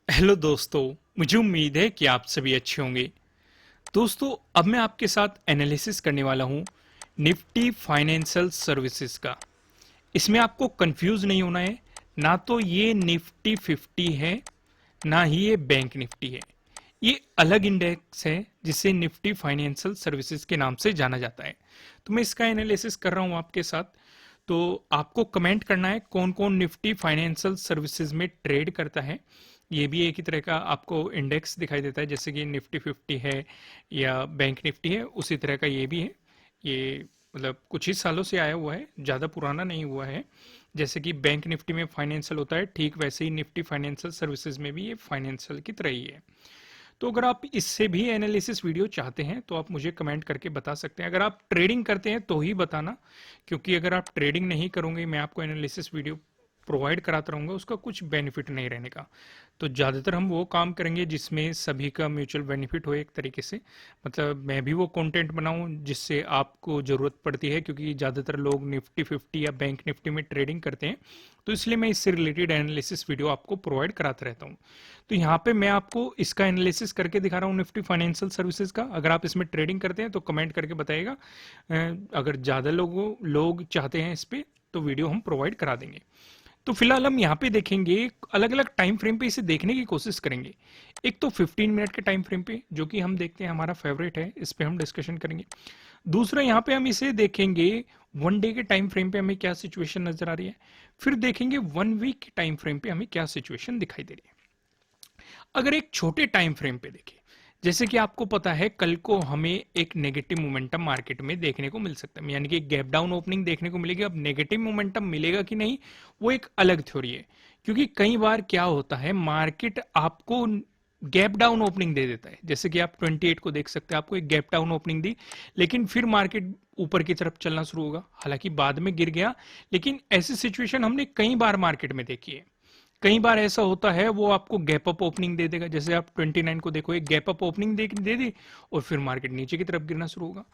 Hello दोस्तों। मुझे उम्मीद है कि आप सभी अच्छे होंगे। दोस्तों, अब मैं आपके साथ एनालिसिस करने वाला हूं निफ्टी फाइनेंशियल सर्विसेज का। इसमें आपको कंफ्यूज नहीं होना है। ना तो ये निफ्टी 50 है, ना ही ये बैंक निफ्टी है। ये अलग इंडेक्स है जिसे निफ्टी फाइनेंशियल सर्विसेज के नाम से जाना जाता है। तो मैं इसका एनालिसिस कर रहा हूं आपके साथ। तो आपको कमेंट करना है कौन कौन निफ्टी फाइनेंशियल सर्विसेज में ट्रेड करता है। ये भी एक ही तरह का आपको इंडेक्स दिखाई देता है, जैसे कि निफ्टी 50 है या बैंक निफ्टी है, उसी तरह का ये भी है। ये मतलब कुछ ही सालों से आया हुआ है, ज़्यादा पुराना नहीं हुआ है। जैसे कि बैंक निफ्टी में फाइनेंशियल होता है, ठीक वैसे ही निफ्टी फाइनेंशियल सर्विसेज में भी ये फाइनेंशियल की तरह ही है। तो अगर आप इससे भी एनालिसिस वीडियो चाहते हैं तो आप मुझे कमेंट करके बता सकते हैं। अगर आप ट्रेडिंग करते हैं तो ही बताना, क्योंकि अगर आप ट्रेडिंग नहीं करोगे, मैं आपको एनालिसिस वीडियो प्रोवाइड कराता रहूंगा, उसका कुछ बेनिफिट नहीं रहने का। तो ज़्यादातर हम वो काम करेंगे जिसमें सभी का म्यूचुअल बेनिफिट हो एक तरीके से। मतलब मैं भी वो कंटेंट बनाऊं जिससे आपको ज़रूरत पड़ती है, क्योंकि ज़्यादातर लोग निफ्टी 50 या बैंक निफ्टी में ट्रेडिंग करते हैं। तो इसलिए मैं इससे रिलेटेड एनालिसिस वीडियो आपको प्रोवाइड कराता रहता हूँ। तो यहाँ पे मैं आपको इसका एनालिसिस करके दिखा रहा हूँ निफ्टी फाइनेंशियल सर्विसेज का। अगर आप इसमें ट्रेडिंग करते हैं तो कमेंट करके बताइएगा। अगर ज़्यादा लोग चाहते हैं इस पे, तो वीडियो हम प्रोवाइड करा देंगे। तो फिलहाल हम यहाँ पे देखेंगे, अलग अलग टाइम फ्रेम पे इसे देखने की कोशिश करेंगे। एक तो 15 मिनट के टाइम फ्रेम पे, जो कि हम देखते हैं हमारा फेवरेट है, इस पे हम डिस्कशन करेंगे। दूसरा यहाँ पे हम इसे देखेंगे वन डे के टाइम फ्रेम पे हमें क्या सिचुएशन नजर आ रही है। फिर देखेंगे वन वीक के टाइम फ्रेम पे हमें क्या सिचुएशन दिखाई दे रही है। अगर एक छोटे टाइम फ्रेम पे देखें, जैसे कि आपको पता है कल को हमें एक नेगेटिव मोमेंटम मार्केट में देखने को मिल सकता है, यानी कि गैप डाउन ओपनिंग देखने को मिलेगी। अब नेगेटिव मोमेंटम मिलेगा कि नहीं, वो एक अलग थ्योरी है। क्योंकि कई बार क्या होता है, मार्केट आपको गैप डाउन ओपनिंग दे देता है। जैसे कि आप 28 को देख सकते हैं, आपको एक गैप डाउन ओपनिंग दी, लेकिन फिर मार्केट ऊपर की तरफ चलना शुरू होगा, हालांकि बाद में गिर गया। लेकिन ऐसी सिचुएशन हमने कई बार मार्केट में देखी है। कई बार ऐसा होता है, वो आपको गैप अप ओपनिंग दे देगा। जैसे आप 29 को देखो, एक गैप अप ओपनिंग दे दी और फिर मार्केट नीचे की तरफ गिरना शुरू होगा।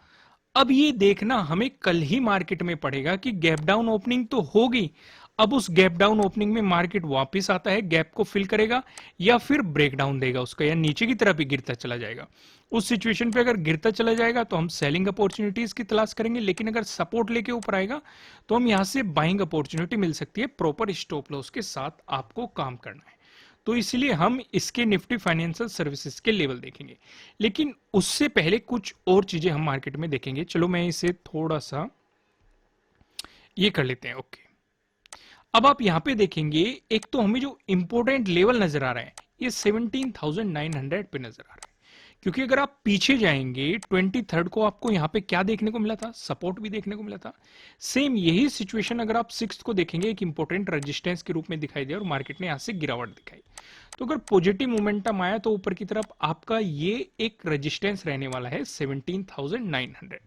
अब ये देखना हमें कल ही मार्केट में पड़ेगा कि गैप डाउन ओपनिंग तो होगी। अब उस गैप डाउन ओपनिंग में मार्केट वापस आता है, गैप को फिल करेगा, या फिर ब्रेक डाउन देगा उसका, या नीचे की तरफ ही गिरता चला जाएगा। उस सिचुएशन पे अगर गिरता चला जाएगा तो हम सेलिंग अपॉर्चुनिटीज की तलाश करेंगे, लेकिन अगर सपोर्ट लेके ऊपर आएगा तो हम यहां से बाइंग अपॉर्चुनिटी मिल सकती है। प्रॉपर स्टॉप लॉस के साथ आपको काम करना है। तो इसलिए हम इसके निफ्टी फाइनेंशियल सर्विसेज के लेवल देखेंगे, लेकिन उससे पहले कुछ और चीजें हम मार्केट में देखेंगे। चलो मैं इसे थोड़ा सा ये कर लेते हैं। ओके, अब आप यहां पे देखेंगे, एक तो हमें जो इंपॉर्टेंट लेवल नजर आ रहा है, ये 17,900 पे नजर आ रहा है। क्योंकि अगर आप पीछे जाएंगे, 23 को आपको यहां पे क्या देखने को मिला था, सपोर्ट भी देखने को मिला था। सेम यही सिचुएशन अगर आप 6 को देखेंगे, एक इंपॉर्टेंट रेजिस्टेंस के रूप में दिखाई दिया और मार्केट ने यहां से गिरावट दिखाई। तो अगर पॉजिटिव मोमेंटम आया तो ऊपर की तरफ आपका ये एक रेजिस्टेंस रहने वाला है 17,900।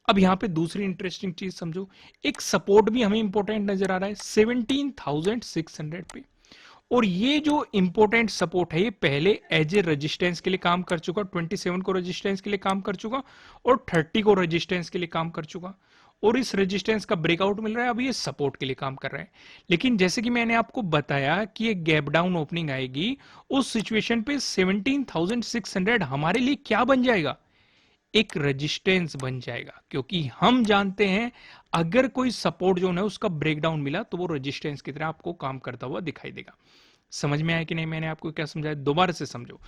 अब यहां पे दूसरी इंटरेस्टिंग चीज समझो, एक सपोर्ट भी हमें इंपॉर्टेंट नजर आ रहा है 17,600 पे। और ये जो इंपॉर्टेंट सपोर्ट है, ये पहले एज ए रेजिस्टेंस के लिए काम कर चुका, 27 को रेजिस्टेंस के लिए काम कर चुका और 30 को रेजिस्टेंस के लिए काम कर चुका। और इस रेजिस्टेंस का ब्रेकआउट मिल रहा है, अब ये सपोर्ट के लिए काम कर रहा है। लेकिन जैसे कि मैंने आपको बताया कि ये गैप डाउन ओपनिंग आएगी, उस सिचुएशन पे 17,600 हमारे लिए क्या बन जाएगा, एक रेजिस्टेंस बन जाएगा। क्योंकि हम जानते हैं अगर कोई सपोर्ट जोन है उसका ब्रेकडाउन मिला तो वो रेजिस्टेंस की तरह आपको काम करता हुआ दिखाई देगा। समझ में आया कि नहीं, मैंने आपको क्या समझाया, दोबारा से समझो।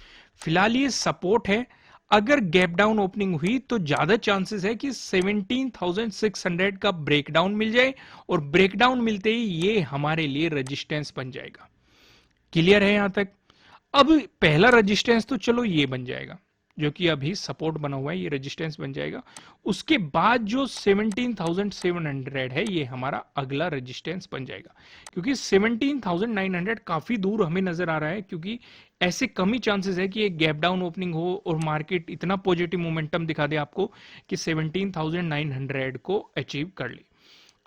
फिलहाल ये सपोर्ट है, अगर गैप डाउन ओपनिंग हुई तो ज्यादा चांसेस है कि 17,600 का ब्रेकडाउन मिल जाए, और ब्रेकडाउन मिलते ही ये हमारे लिए रेजिस्टेंस बन जाएगा। क्लियर है यहां तक। अब पहला रेजिस्टेंस तो चलो ये बन जाएगा, जो कि अभी सपोर्ट बना हुआ है, ये रेजिस्टेंस बन जाएगा। उसके बाद जो 17,700 है, ये हमारा अगला रेजिस्टेंस बन जाएगा। क्योंकि 17,900 काफी दूर हमें नजर आ रहा है, क्योंकि ऐसे कम ही चांसेस है कि एक गैप डाउन ओपनिंग हो और मार्केट इतना पॉजिटिव मोमेंटम दिखा दे आपको कि 17,900 को अचीव कर ले।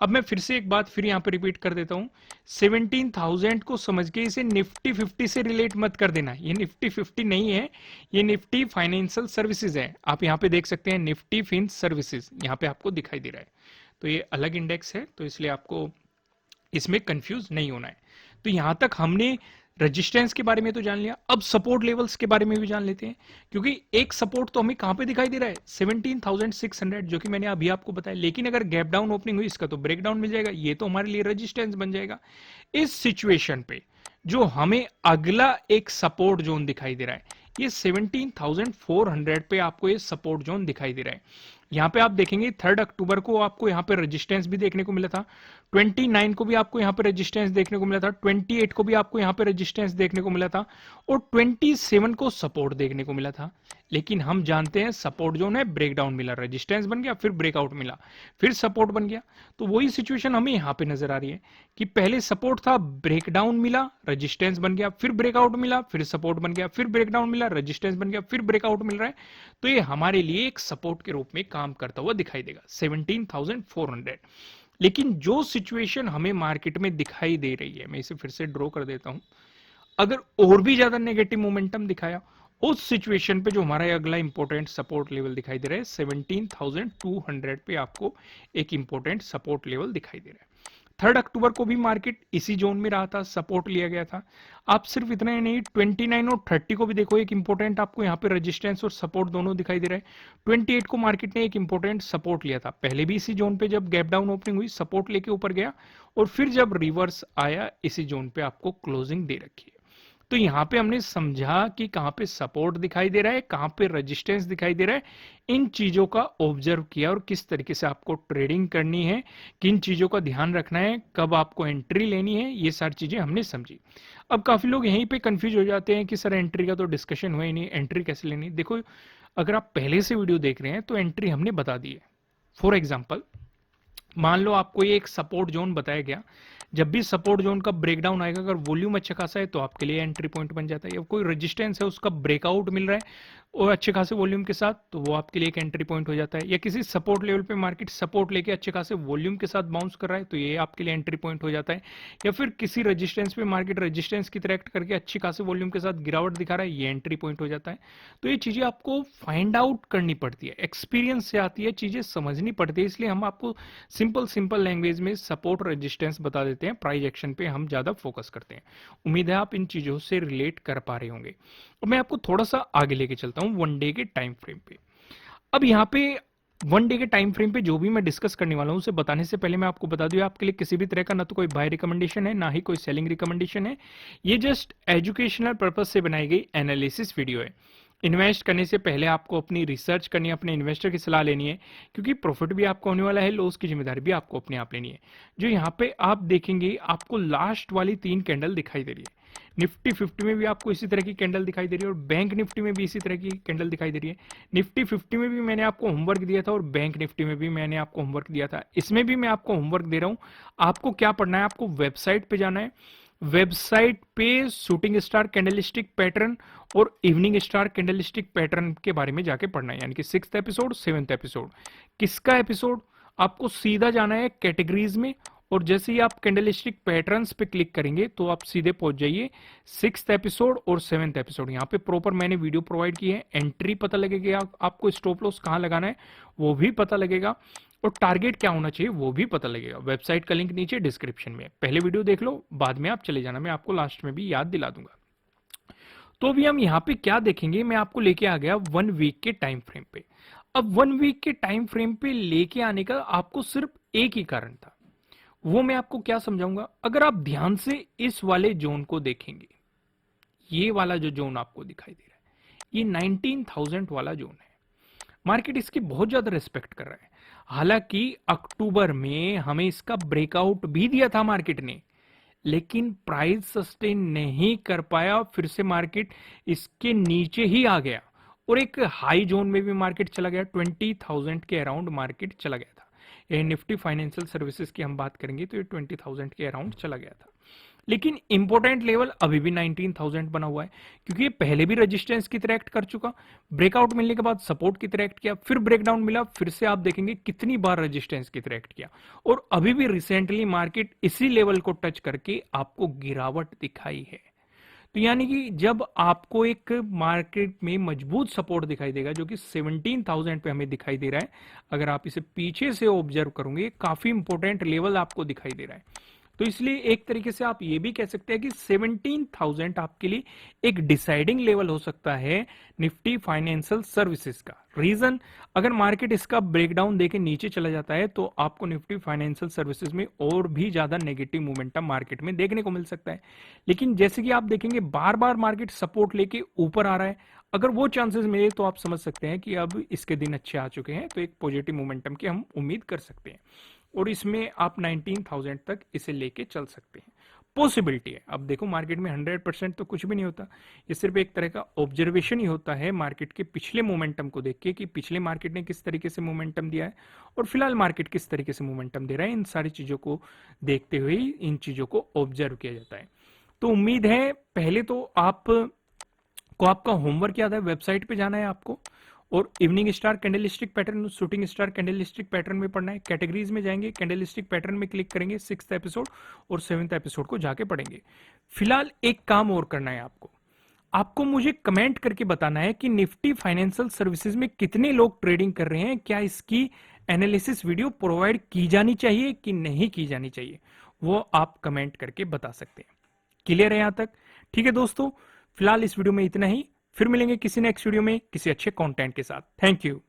अब मैं फिर से एक बात फिर यहां पे रिपीट कर देता हूं, 17,000 को समझ के इसे निफ्टी 50 से रिलेट मत कर देना। ये निफ्टी 50 नहीं है, ये निफ्टी फाइनेंशियल सर्विसेज है। आप यहां पे देख सकते हैं निफ्टी फिन सर्विसेज, यहां पे आपको दिखाई दे रहा है। तो ये अलग इंडेक्स है, तो इसलिए आपको इसमें कंफ्यूज नहीं होना है। तो यहां तक हमने रेजिस्टेंस के बारे में तो जान लिया, अब सपोर्ट लेवल्स के बारे में भी जान लेते हैं, क्योंकि एक सपोर्ट तो हमें कहां पे दिखाई दे रहा है 17,600, जो कि मैंने अभी आपको बताया। लेकिन अगर गैप डाउन ओपनिंग हुई, इसका तो ब्रेक डाउन मिल जाएगा, ये तो हमारे लिए रेजिस्टेंस बन जाएगा। इस सिचुएशन पे जो हमें अगला एक सपोर्ट जोन दिखाई दे रहा है, ये 17,400 पे आपको ये सपोर्ट जोन दिखाई दे रहा है। यहां पे आप देखेंगे 3 अक्टूबर को आपको यहां पे रेजिस्टेंस भी देखने को मिला था, 29 को भी आपको यहां पे रेजिस्टेंस देखने को मिला था, 28 को भी आपको यहां पे रेजिस्टेंस देखने को मिला था, और 27 को सपोर्ट देखने को मिला था। लेकिन हम जानते हैं सपोर्ट जोन है, ब्रेकडाउन मिला, रेजिस्टेंस बन गया, फिर ब्रेकआउट मिला, फिर सपोर्ट बन गया। तो वही सिचुएशन हमें यहां पे नजर आ रही है कि पहले सपोर्ट था, ब्रेकडाउन मिला, रेजिस्टेंस बन गया, फिर ब्रेकआउट मिला, फिर सपोर्ट बन गया, फिर ब्रेकडाउन मिला, रेजिस्टेंस बन गया, फिर ब्रेकआउट मिल रहा है। तो ये हमारे लिए एक सपोर्ट के रूप में काम करता हुआ दिखाई देगा 17,400। लेकिन जो सिचुएशन हमें मार्केट में दिखाई दे रही है, मैं इसे फिर से ड्रॉ कर देता हूं, अगर और भी ज्यादा नेगेटिव मोमेंटम दिखाया, उस सिचुएशन पे जो हमारा अगला इंपॉर्टेंट सपोर्ट लेवल दिखाई दे रहा है 17,200 पे आपको एक इंपॉर्टेंट सपोर्ट लेवल दिखाई दे रहा है। 3 अक्टूबर को भी मार्केट इसी जोन में रहा था, सपोर्ट लिया गया था। आप सिर्फ इतना ही नहीं, 29 और 30 को भी देखो, एक इंपॉर्टेंट आपको यहाँ पे रेजिस्टेंस और सपोर्ट दोनों दिखाई दे रहा है। 28 को मार्केट ने एक इंपॉर्टेंट सपोर्ट लिया था, पहले भी इसी जोन पे जब गैप डाउन ओपनिंग हुई सपोर्ट लेके ऊपर गया, और फिर जब रिवर्स आया इसी जोन पे आपको क्लोजिंग दे रखी है। तो यहां पे हमने समझा कि कहां पे सपोर्ट दिखाई दे रहा है, कहां पे रेजिस्टेंस दिखाई दे रहा है, इन चीजों का ऑब्जर्व किया, और किस तरीके से आपको ट्रेडिंग करनी है, किन चीजों का ध्यान रखना है, कब आपको एंट्री लेनी है, ये सारी चीजें हमने समझी। अब काफी लोग यहीं पे कंफ्यूज हो जाते हैं कि सर एंट्री का तो डिस्कशन हुआ ही नहीं, एंट्री कैसे लेनी। देखो, अगर आप पहले से वीडियो देख रहे हैं तो एंट्री हमने बता दी है। फॉर एग्जाम्पल, मान लो आपको ये एक सपोर्ट जोन बताया गया, जब भी सपोर्ट जोन का ब्रेकडाउन आएगा, अगर वॉल्यूम अच्छा खासा है तो आपके लिए एंट्री पॉइंट बन जाता है, या कोई रेजिस्टेंस है उसका ब्रेकआउट मिल रहा है और अच्छे खासे वॉल्यूम के साथ, तो वो आपके लिए एक एंट्री पॉइंट हो जाता है। या किसी सपोर्ट लेवल पे मार्केट सपोर्ट लेके अच्छे खासे वॉल्यूम के साथ बाउंस कर रहा है, तो ये आपके लिए एंट्री पॉइंट हो जाता है। या फिर किसी रेजिस्टेंस पे मार्केट रेजिस्टेंस की तरह एक्ट करके अच्छी खासे वॉल्यूम के साथ गिरावट दिखा रहा है, ये एंट्री पॉइंट हो जाता है। तो ये चीजें आपको फाइंड आउट करनी पड़ती है, एक्सपीरियंस से आती है, चीजें समझनी पड़ती है। इसलिए हम आपको सिंपल लैंग्वेज में सपोर्ट रेजिस्टेंस बता देते हैं, प्राइस एक्शन पे हम ज्यादा फोकस करते हैं। उम्मीद है आप इन चीजों से रिलेट कर पा रहे होंगे। और मैं आपको थोड़ा सा आगे लेके चलता हूं वन डे के टाइम फ्रेम पे। अब यहां पे वन डे के टाइम फ्रेम पे जो भी मैं डिस्कस करने वाला हूं, उसे बताने से पहले मैं आपको बता दूं, आपके लिए किसी भी तरह का ना तो कोई बाय रिकमेंडेशन है, ना ही कोई सेलिंग रिकमेंडेशन है। ये जस्ट एजुकेशनल पर्पज से बनाई गई एनालिसिस वीडियो है। इन्वेस्ट करने से पहले आपको अपनी रिसर्च करनी है, अपने इन्वेस्टर की सलाह लेनी है, क्योंकि प्रॉफिट भी आपको होने वाला है, लॉस की जिम्मेदारी भी आपको अपने आप लेनी है। जो यहाँ पे आप देखेंगे, आपको लास्ट वाली 3 कैंडल दिखाई दे रही है। निफ्टी 50 में भी आपको इसी तरह की कैंडल दिखाई दे रही है, और बैंक निफ्टी में भी इसी तरह की कैंडल दिखाई दे रही है। निफ्टी 50 में भी मैंने आपको होमवर्क दिया था, और बैंक निफ्टी में भी मैंने आपको होमवर्क दिया था। इसमें भी मैं आपको होमवर्क दे रहा हूं। आपको क्या पढ़ना है, आपको वेबसाइट पे जाना है, वेबसाइट पे शूटिंग स्टार कैंडलस्टिक पैटर्न और इवनिंग स्टार कैंडलस्टिक पैटर्न के बारे में जाके पढ़ना है, यानी कि 6th एपिसोड 7th एपिसोड। किसका एपिसोड? आपको सीधा जाना है कैटेगरीज में, और जैसे ही आप कैंडलस्टिक पैटर्न्स पे क्लिक करेंगे तो आप सीधे पहुंच जाइए 6th एपिसोड और 7th एपिसोड। यहाँ पे प्रॉपर मैंने वीडियो प्रोवाइड की है, एंट्री पता लगेगा, आपको स्टॉप लॉस कहाँ लगाना है वो भी पता लगेगा, और टारगेट क्या होना चाहिए वो भी पता लगेगा। वेबसाइट का लिंक नीचे डिस्क्रिप्शन में, पहले वीडियो देख लो, बाद में आप चले जाना, मैं आपको लास्ट में भी याद दिला दूंगा। तो अभी हम यहाँ पे क्या देखेंगे, मैं आपको लेके आ गया 1 वीक के टाइम फ्रेम पे। अब 1 वीक के टाइम फ्रेम पे लेके आने का आपको सिर्फ एक ही कारण था, वो मैं आपको क्या समझाऊंगा। अगर आप ध्यान से इस वाले जोन को देखेंगे, ये वाला जो जोन आपको दिखाई दे रहा है, ये 19,000 वाला जोन है। मार्केट इसकी बहुत ज्यादा रिस्पेक्ट कर रहा है। हालांकि अक्टूबर में हमें इसका ब्रेकआउट भी दिया था मार्केट ने, लेकिन प्राइस सस्टेन नहीं कर पाया, फिर से मार्केट इसके नीचे ही आ गया, और एक हाई जोन में भी मार्केट चला गया, 20,000 के अराउंड मार्केट चला गया था। ये निफ्टी फाइनेंशियल सर्विसेज की हम बात करेंगे तो ये 20,000 के अराउंड चला गया था। लेकिन इंपॉर्टेंट लेवल अभी भी 19,000 बना हुआ है, क्योंकि ये पहले भी रेजिस्टेंस की तरह एक्ट कर चुका, ब्रेकआउट मिलने के बाद सपोर्ट की तरह एक्ट किया, फिर ब्रेकडाउन मिला, फिर से आप देखेंगे कितनी बार रेजिस्टेंस की तरह एक्ट किया, और अभी भी रिसेंटली मार्केट इसी लेवल को टच करके आपको गिरावट दिखाई है। तो यानी कि जब आपको एक मार्केट में मजबूत सपोर्ट दिखाई देगा, जो कि 17,000 पे हमें दिखाई दे रहा है, अगर आप इसे पीछे से ऑब्जर्व करोगे, काफी इंपॉर्टेंट लेवल आपको दिखाई दे रहा है। तो इसलिए एक तरीके से आप ये भी कह सकते हैं कि 17,000 आपके लिए एक डिसाइडिंग लेवल हो सकता है निफ्टी फाइनेंशियल सर्विसेज का। रीजन, अगर मार्केट इसका ब्रेकडाउन देके नीचे चला जाता है तो आपको निफ्टी फाइनेंशियल सर्विसेज में और भी ज्यादा नेगेटिव मोमेंटम मार्केट में देखने को मिल सकता है। लेकिन जैसे कि आप देखेंगे बार बार मार्केट सपोर्ट लेके ऊपर आ रहा है, अगर वो चांसेस मिले तो आप समझ सकते हैं कि अब इसके दिन अच्छे आ चुके हैं, तो एक पॉजिटिव मोमेंटम की हम उम्मीद कर सकते हैं और इसमें आप 19,000 तक इसे लेके चल सकते हैं। पॉसिबिलिटी है। अब देखो मार्केट में 100% तो कुछ भी नहीं होता, ये सिर्फ एक तरह का ऑब्जर्वेशन ही होता है मार्केट के पिछले मोमेंटम को देख के कि पिछले मार्केट ने किस तरीके से मोमेंटम दिया है और फिलहाल मार्केट किस तरीके से मोमेंटम दे रहा है। इन सारी चीजों को देखते हुए इन चीजों को ऑब्जर्व किया जाता है। तो उम्मीद है पहले तो आपका होमवर्क याद है, वेबसाइट पे जाना है आपको और evening star candlestick pattern, shooting star candlestick pattern में पढ़ना है। कैटेगरीज में जाएंगे, कैंडलस्टिक पैटर्न में क्लिक करेंगे, 6th एपिसोड और 7th एपिसोड को जाके पढ़ेंगे। फिलहाल एक काम और करना है आपको मुझे कमेंट करके बताना है कि निफ्टी फाइनेंशियल सर्विसेज में कितने लोग ट्रेडिंग कर रहे हैं, क्या इसकी एनालिसिस वीडियो प्रोवाइड की जानी चाहिए कि नहीं की जानी चाहिए, वो आप कमेंट करके बता सकते हैं। क्लियर है यहां तक? ठीक है दोस्तों, फिलहाल इस वीडियो में इतना ही, फिर मिलेंगे किसी नेक्स्ट वीडियो में किसी अच्छे कंटेंट के साथ। Thank you.